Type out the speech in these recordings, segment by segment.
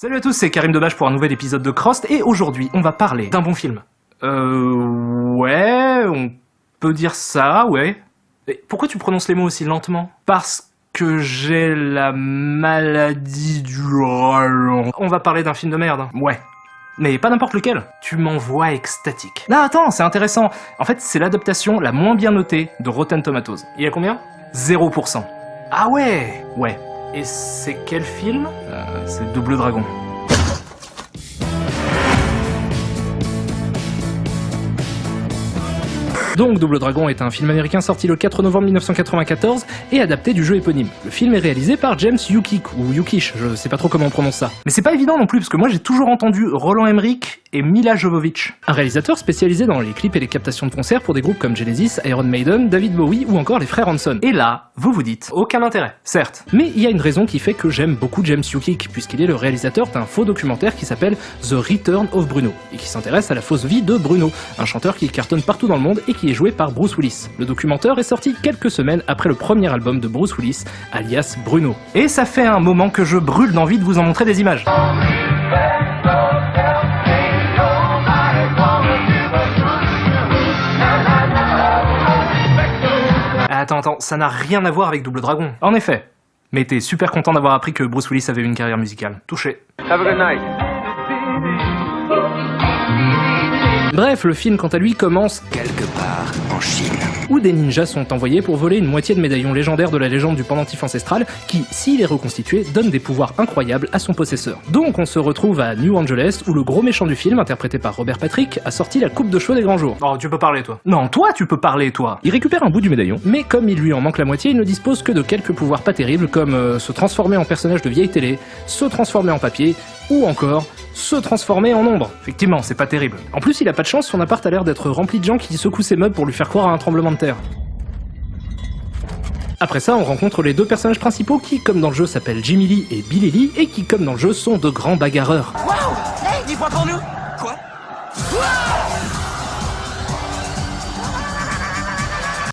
Salut à tous, c'est Karim Debache pour un nouvel épisode de Crost, et aujourd'hui, on va parler d'un bon film. Ouais, on peut dire ça, ouais. Et pourquoi tu prononces les mots aussi lentement? Parce que j'ai la maladie du ralent. On va parler d'un film de merde, ouais. Mais pas n'importe lequel. Tu m'envoies extatique. Non, attends, c'est intéressant. En fait, c'est l'adaptation la moins bien notée de Rotten Tomatoes. Il y a combien? 0%. Ah ouais. Ouais. Et c'est quel film? C'est Double Dragon. Donc Double Dragon est un film américain sorti le 4 novembre 1994 et adapté du jeu éponyme. Le film est réalisé par James Yukik, ou Yukish, je sais pas trop comment on prononce ça. Mais c'est pas évident non plus, parce que moi j'ai toujours entendu Roland Emmerich et Mila Jovovich. Un réalisateur spécialisé dans les clips et les captations de concerts pour des groupes comme Genesis, Iron Maiden, David Bowie ou encore les frères Hanson. Et là, vous vous dites, aucun intérêt, certes. Mais il y a une raison qui fait que j'aime beaucoup James Yukik, puisqu'il est le réalisateur d'un faux documentaire qui s'appelle The Return of Bruno, et qui s'intéresse à la fausse vie de Bruno, un chanteur qui cartonne partout dans le monde et qui est joué par Bruce Willis. Le documentaire est sorti quelques semaines après le premier album de Bruce Willis, alias Bruno. Et ça fait un moment que je brûle d'envie de vous en montrer des images. Attends, ça n'a rien à voir avec Double Dragon. En effet. Mais t'es super content d'avoir appris que Bruce Willis avait une carrière musicale. Touché. Have a good night. Bref, le film quant à lui commence quelque part en Chine, où des ninjas sont envoyés pour voler une moitié de médaillon légendaire de la légende du pendentif ancestral qui, s'il est reconstitué, donne des pouvoirs incroyables à son possesseur. Donc on se retrouve à New Angeles, où le gros méchant du film, interprété par Robert Patrick, a sorti la coupe de cheveux des grands jours. Oh, tu peux parler toi. Non, toi tu peux parler toi. Il récupère un bout du médaillon, mais comme il lui en manque la moitié, il ne dispose que de quelques pouvoirs pas terribles comme se transformer en personnage de vieille télé, se transformer en papier, ou encore se transformer en ombre. Effectivement, c'est pas terrible. En plus, il a pas de chance, son appart a l'air d'être rempli de gens qui secouent ses meubles pour lui faire croire à un tremblement de terre. Après ça, on rencontre les deux personnages principaux qui, comme dans le jeu, s'appellent Jimmy Lee et Billy Lee, et qui, comme dans le jeu, sont de grands bagarreurs. Waouh! Hey, 10 points pour nous! Quoi?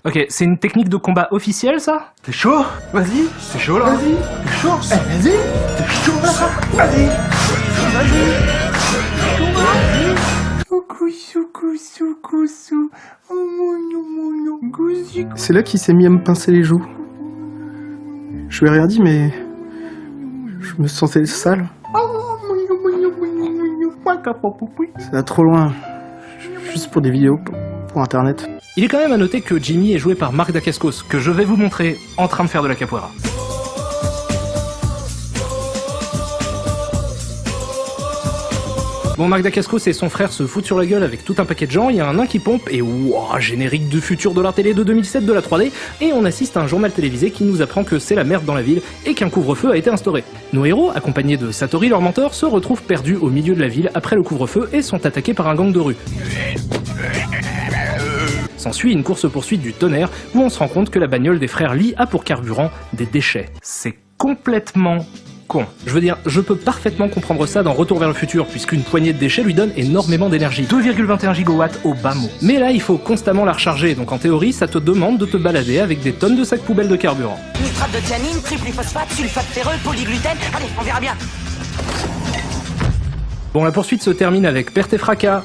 Ok, c'est une technique de combat officielle, ça? T'es chaud? Vas-y. C'est chaud là? Vas-y. T'es chaud? Vas-y. T'es chaud là? Vas-y. C'est là qu'il s'est mis à me pincer les joues. Je lui ai rien dit, mais je me sentais sale. Ça va trop loin. Juste pour des vidéos, pour internet. Il est quand même à noter que Jimmy est joué par Mark Dacascos, que je vais vous montrer en train de faire de la capoeira. Bon, Mark Dacascos et son frère se foutent sur la gueule avec tout un paquet de gens, il y a un nain qui pompe, et wouah, générique du futur de la télé de 2007 de la 3D, et on assiste à un journal télévisé qui nous apprend que c'est la merde dans la ville, et qu'un couvre-feu a été instauré. Nos héros, accompagnés de Satori, leur mentor, se retrouvent perdus au milieu de la ville après le couvre-feu et sont attaqués par un gang de rue. S'ensuit une course-poursuite du tonnerre, où on se rend compte que la bagnole des frères Lee a pour carburant des déchets. C'est complètement con. Je veux dire, je peux parfaitement comprendre ça dans Retour vers le futur, puisqu'une poignée de déchets lui donne énormément d'énergie. 2,21 gigawatts au bas mot. Mais là, il faut constamment la recharger, donc en théorie, ça te demande de te balader avec des tonnes de sacs poubelles de carburant. Nitrate de thianine, triple-phosphate, sulfate ferreux, polygluten. Allez, on verra bien. Bon, la poursuite se termine avec perte et fracas.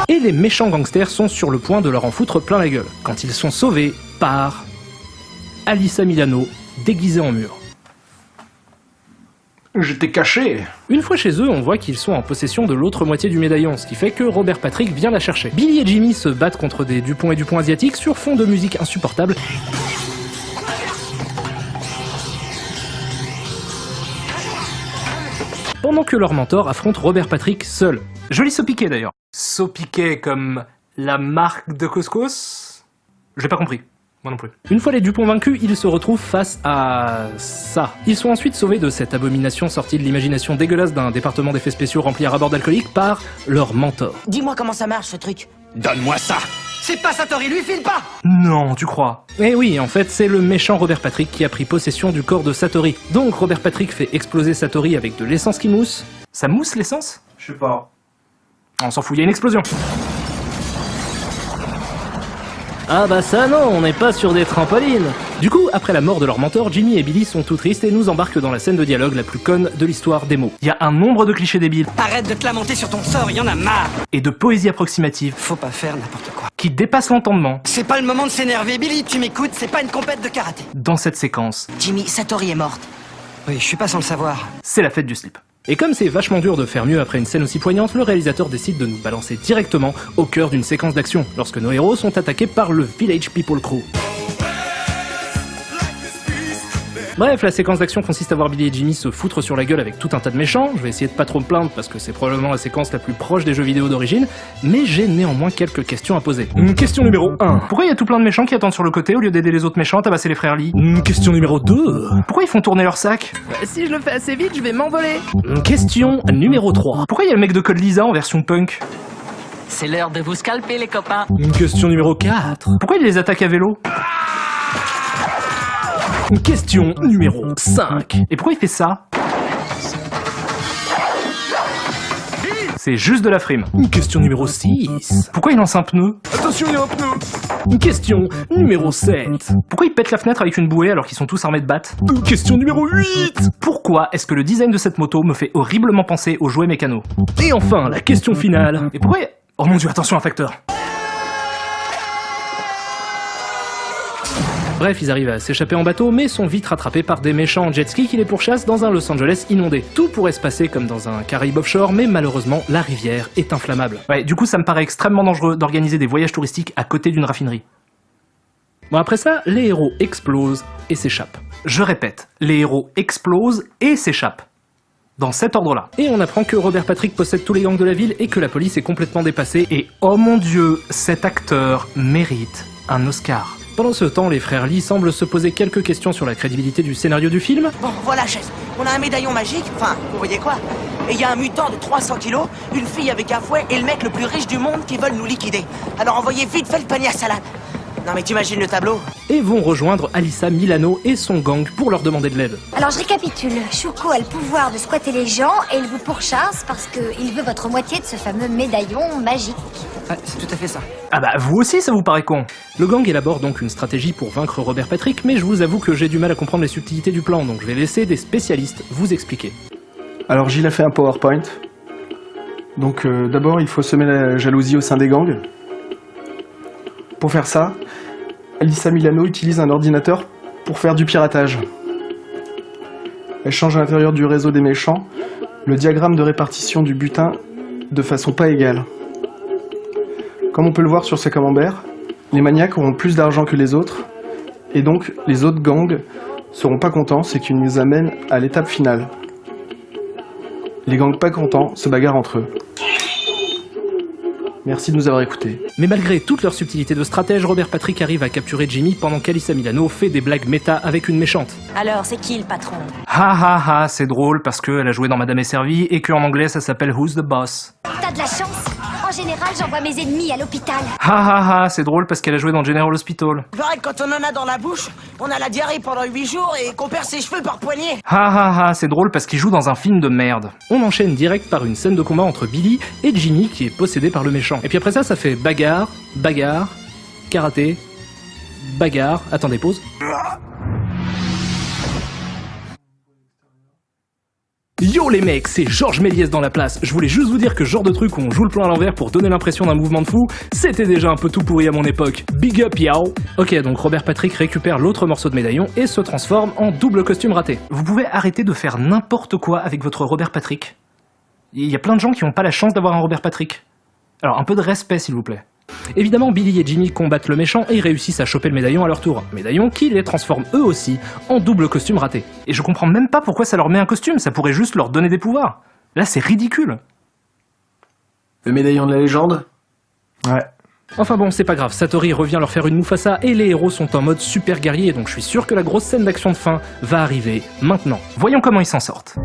Et les méchants gangsters sont sur le point de leur en foutre plein la gueule, quand ils sont sauvés par Alyssa Milano, déguisée en mur. Je t'ai caché. Une fois chez eux, on voit qu'ils sont en possession de l'autre moitié du médaillon, ce qui fait que Robert Patrick vient la chercher. Billy et Jimmy se battent contre des Dupont et Dupont asiatiques sur fond de musique insupportable. Pendant que leur mentor affronte Robert Patrick seul. Joli saupiquet d'ailleurs. Saupiquet comme la marque de couscous? J'ai pas compris. Moi non plus. Une fois les Dupont vaincus, ils se retrouvent face à ça. Ils sont ensuite sauvés de cette abomination sortie de l'imagination dégueulasse d'un département d'effets spéciaux rempli à ras bord d'alcoolique par leur mentor. Dis-moi comment ça marche ce truc. Donne-moi ça. C'est pas Satori, lui file pas! Non, tu crois? Eh oui, en fait, c'est le méchant Robert Patrick qui a pris possession du corps de Satori. Donc Robert Patrick fait exploser Satori avec de l'essence qui mousse. Ça mousse l'essence? Je sais pas. On s'en fout, il y a une explosion. Ah bah ça non, on n'est pas sur des trampolines. Du coup, après la mort de leur mentor, Jimmy et Billy sont tout tristes et nous embarquent dans la scène de dialogue la plus conne de l'histoire des mots. Il y a un nombre de clichés débiles. Arrête de te lamenter sur ton sort, y en a marre. Et de poésie approximative. Faut pas faire n'importe quoi. Qui dépasse l'entendement. C'est pas le moment de s'énerver, Billy, tu m'écoutes, c'est pas une compète de karaté. Dans cette séquence. Jimmy, Satori est morte. Oui, je suis pas sans le savoir. C'est la fête du slip. Et comme c'est vachement dur de faire mieux après une scène aussi poignante, le réalisateur décide de nous balancer directement au cœur d'une séquence d'action, lorsque nos héros sont attaqués par le Village People Crew. Bref, la séquence d'action consiste à voir Billy et Jimmy se foutre sur la gueule avec tout un tas de méchants. Je vais essayer de pas trop me plaindre parce que c'est probablement la séquence la plus proche des jeux vidéo d'origine, mais j'ai néanmoins quelques questions à poser. Question numéro 1. Pourquoi il y a tout plein de méchants qui attendent sur le côté au lieu d'aider les autres méchants à tabasser les frères Lee? Question numéro 2. Pourquoi ils font tourner leur sac? Si je le fais assez vite, je vais m'envoler. Question numéro 3. Pourquoi il y a le mec de Code Lisa en version punk? C'est l'heure de vous scalper, les copains. Question numéro 4. Pourquoi il les attaque à vélo? Question numéro 5. Et pourquoi il fait ça? C'est juste de la frime. Question numéro 6. Pourquoi il lance un pneu? Attention, il y a un pneu. Question numéro 7. Pourquoi il pète la fenêtre avec une bouée alors qu'ils sont tous armés de battes? Question numéro 8. Pourquoi est-ce que le design de cette moto me fait horriblement penser aux jouets mécanos? Et enfin, la question finale. Et pourquoi... Oh mon dieu, attention, un facteur. Bref, ils arrivent à s'échapper en bateau, mais sont vite rattrapés par des méchants en jet ski qui les pourchassent dans un Los Angeles inondé. Tout pourrait se passer comme dans un Caraïbes offshore, mais malheureusement, la rivière est inflammable. Ouais, du coup, ça me paraît extrêmement dangereux d'organiser des voyages touristiques à côté d'une raffinerie. Bon, après ça, les héros explosent et s'échappent. Je répète, les héros explosent et s'échappent. Dans cet ordre-là. Et on apprend que Robert Patrick possède tous les gangs de la ville et que la police est complètement dépassée. Et oh mon dieu, cet acteur mérite un Oscar. Pendant ce temps, les frères Lee semblent se poser quelques questions sur la crédibilité du scénario du film. Bon, voilà, chef. On a un médaillon magique, enfin, vous voyez quoi? Et il y a un mutant de 300 kilos, une fille avec un fouet et le mec le plus riche du monde qui veulent nous liquider. Alors envoyez vite fait le panier à salade. Non mais t'imagines le tableau? Et vont rejoindre Alyssa Milano et son gang pour leur demander de l'aide. Alors je récapitule, Shuko a le pouvoir de squatter les gens et il vous pourchasse parce qu'il veut votre moitié de ce fameux médaillon magique. Ouais, c'est tout à fait ça. Ah bah vous aussi ça vous paraît con. Le gang élabore donc une stratégie pour vaincre Robert Patrick, mais je vous avoue que j'ai du mal à comprendre les subtilités du plan, donc je vais laisser des spécialistes vous expliquer. Alors Gilles a fait un PowerPoint. Donc d'abord il faut semer la jalousie au sein des gangs. Pour faire ça, Alyssa Milano utilise un ordinateur pour faire du piratage. Elle change à l'intérieur du réseau des méchants le diagramme de répartition du butin de façon pas égale. Comme on peut le voir sur ce camembert, les maniaques auront plus d'argent que les autres, et donc les autres gangs seront pas contents, ce qui nous amène à l'étape finale. Les gangs pas contents se bagarrent entre eux. Merci de nous avoir écoutés. Mais malgré toute leur subtilité de stratège, Robert Patrick arrive à capturer Jimmy pendant qu'Alyssa Milano fait des blagues méta avec une méchante. Alors c'est qui le patron? Ha ha ha, c'est drôle parce qu'elle a joué dans Madame est servie et qu'en anglais ça s'appelle Who's the Boss. T'as de la chance. En général, j'envoie mes ennemis à l'hôpital. Ha ha ha, c'est drôle parce qu'elle a joué dans General Hospital. Il paraît que quand on en a dans la bouche, on a la diarrhée pendant 8 jours et qu'on perd ses cheveux par poignée. Ha ha ha, c'est drôle parce qu'il joue dans un film de merde. On enchaîne direct par une scène de combat entre Billy et Jimmy qui est possédé par le méchant. Et puis après ça fait bagarre, bagarre, karaté, bagarre... Attendez, pause. Yo les mecs, c'est Georges Méliès dans la place. Je voulais juste vous dire que ce genre de truc où on joue le plan à l'envers pour donner l'impression d'un mouvement de fou, c'était déjà un peu tout pourri à mon époque. Big up yao. Ok, donc Robert Patrick récupère l'autre morceau de médaillon et se transforme en double costume raté. Vous pouvez arrêter de faire n'importe quoi avec votre Robert Patrick. Il y a plein de gens qui n'ont pas la chance d'avoir un Robert Patrick. Alors un peu de respect s'il vous plaît. Évidemment, Billy et Jimmy combattent le méchant et réussissent à choper le médaillon à leur tour. Médaillon qui les transforme eux aussi en double costume raté. Et je comprends même pas pourquoi ça leur met un costume, ça pourrait juste leur donner des pouvoirs. Là c'est ridicule. Le médaillon de la légende? Ouais. Enfin bon, c'est pas grave, Satori revient leur faire une Mufasa et les héros sont en mode super guerrier, donc je suis sûr que la grosse scène d'action de fin va arriver maintenant. Voyons comment ils s'en sortent.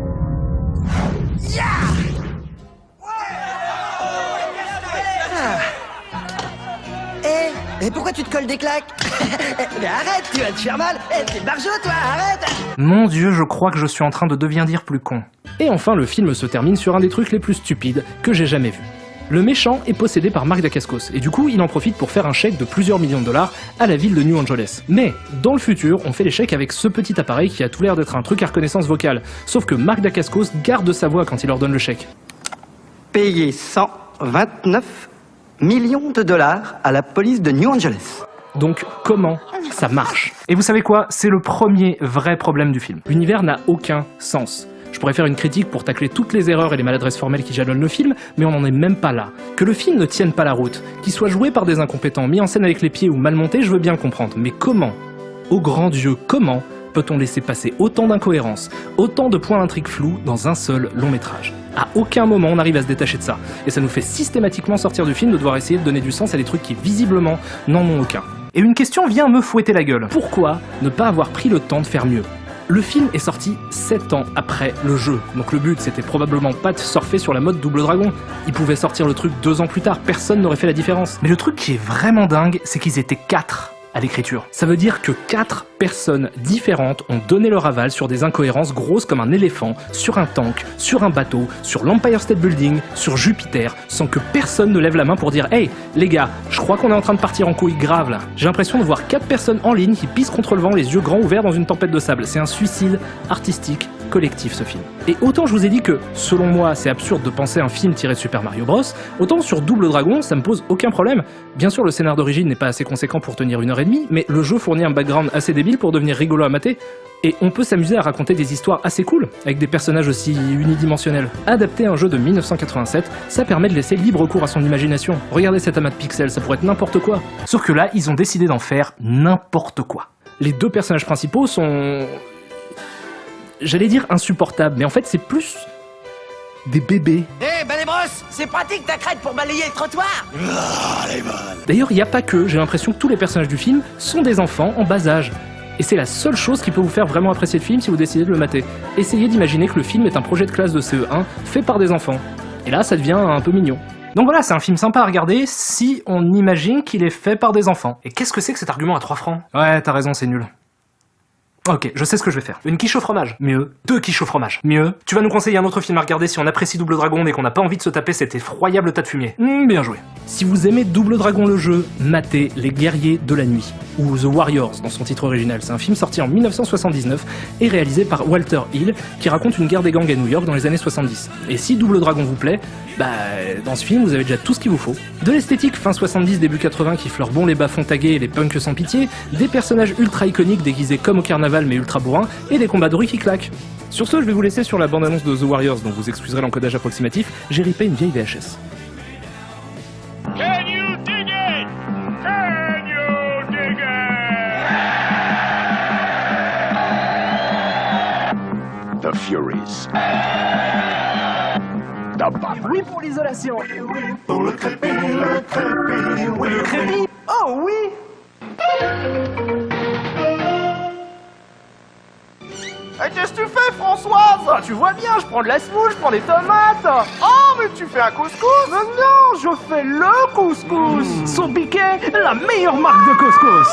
Et pourquoi tu te colles des claques? Mais arrête, tu vas te faire mal. T'es barjot toi, arrête. Mon dieu, je crois que je suis en train de devenir plus con. Et enfin, le film se termine sur un des trucs les plus stupides que j'ai jamais vu. Le méchant est possédé par Mark Dacascos, et du coup il en profite pour faire un chèque de plusieurs millions de dollars à la ville de New Angeles. Mais, dans le futur, on fait les chèques avec ce petit appareil qui a tout l'air d'être un truc à reconnaissance vocale, sauf que Mark Dacascos garde sa voix quand il leur donne le chèque. Payer 129 millions de dollars à la police de New Angeles. Donc comment ça marche? Et vous savez quoi? C'est le premier vrai problème du film. L'univers n'a aucun sens. Je pourrais faire une critique pour tacler toutes les erreurs et les maladresses formelles qui jalonnent le film, mais on n'en est même pas là. Que le film ne tienne pas la route, qu'il soit joué par des incompétents, mis en scène avec les pieds ou mal monté, je veux bien le comprendre. Mais comment? Ô grand Dieu, comment peut-on laisser passer autant d'incohérences, autant de points d'intrigue flous dans un seul long métrage? À aucun moment on n'arrive à se détacher de ça, et ça nous fait systématiquement sortir du film de devoir essayer de donner du sens à des trucs qui visiblement n'en ont aucun. Et une question vient me fouetter la gueule. Pourquoi ne pas avoir pris le temps de faire mieux? Le film est sorti 7 ans après le jeu, donc le but c'était probablement pas de surfer sur la mode Double Dragon. Ils pouvaient sortir le truc 2 ans plus tard, personne n'aurait fait la différence. Mais le truc qui est vraiment dingue, c'est qu'ils étaient 4 à l'écriture. Ça veut dire que 4 personnes différentes ont donné leur aval sur des incohérences grosses comme un éléphant, sur un tank, sur un bateau, sur l'Empire State Building, sur Jupiter, sans que personne ne lève la main pour dire « Hey, les gars, je crois qu'on est en train de partir en couille grave là ». J'ai l'impression de voir 4 personnes en ligne qui pissent contre le vent, les yeux grands ouverts dans une tempête de sable. C'est un suicide artistique collectif ce film. Et autant je vous ai dit que, selon moi, c'est absurde de penser un film tiré de Super Mario Bros, autant sur Double Dragon, ça me pose aucun problème. Bien sûr, le scénar d'origine n'est pas assez conséquent pour tenir 1h30, mais le jeu fournit un background assez débile pour devenir rigolo à mater, et on peut s'amuser à raconter des histoires assez cool, avec des personnages aussi unidimensionnels. Adapter un jeu de 1987, ça permet de laisser libre cours à son imagination. Regardez cet amas de pixels, ça pourrait être n'importe quoi. Sauf que là, ils ont décidé d'en faire n'importe quoi. Les 2 personnages principaux sont... J'allais dire insupportables, mais en fait c'est plus... des bébés. Hé, Balébrosse, c'est pratique ta crête pour balayer le trottoir. D'ailleurs, il n'y a pas que, j'ai l'impression que tous les personnages du film sont des enfants en bas âge. Et c'est la seule chose qui peut vous faire vraiment apprécier le film si vous décidez de le mater. Essayez d'imaginer que le film est un projet de classe de CE1 fait par des enfants. Et là, ça devient un peu mignon. Donc voilà, c'est un film sympa à regarder si on imagine qu'il est fait par des enfants. Et qu'est-ce que c'est que cet argument à 3 francs? Ouais, t'as raison, c'est nul. Ok, je sais ce que je vais faire. Une quiche au fromage. Mieux. 2 quiches au fromage. Mieux. Tu vas nous conseiller un autre film à regarder si on apprécie Double Dragon et qu'on n'a pas envie de se taper cet effroyable tas de fumier. Bien joué. Si vous aimez Double Dragon le jeu, matez Les Guerriers de la Nuit, ou The Warriors dans son titre original. C'est un film sorti en 1979 et réalisé par Walter Hill, qui raconte une guerre des gangs à New York dans les années 70. Et si Double Dragon vous plaît, dans ce film vous avez déjà tout ce qu'il vous faut. De l'esthétique fin 70, début 80 qui fleure bon les bas-fonds tagués et les punks sans pitié, des personnages ultra iconiques déguisés comme au carnaval mais ultra bourrins, et des combats de rue qui claquent. Sur ce, je vais vous laisser sur la bande-annonce de The Warriors, dont vous excuserez l'encodage approximatif, j'ai ripé une vieille VHS. Can you dig it? Can you dig it? The Furies. The Bombers. Oui pour l'isolation. Pour le crépi, oui. Le crépi. Oh oui. Qu'est-ce que tu fais, Françoise? Tu vois bien, je prends de la semoule, je prends des tomates. Oh, mais tu fais un couscous? Non, je fais le couscous. Sobriquet, la meilleure marque de couscous.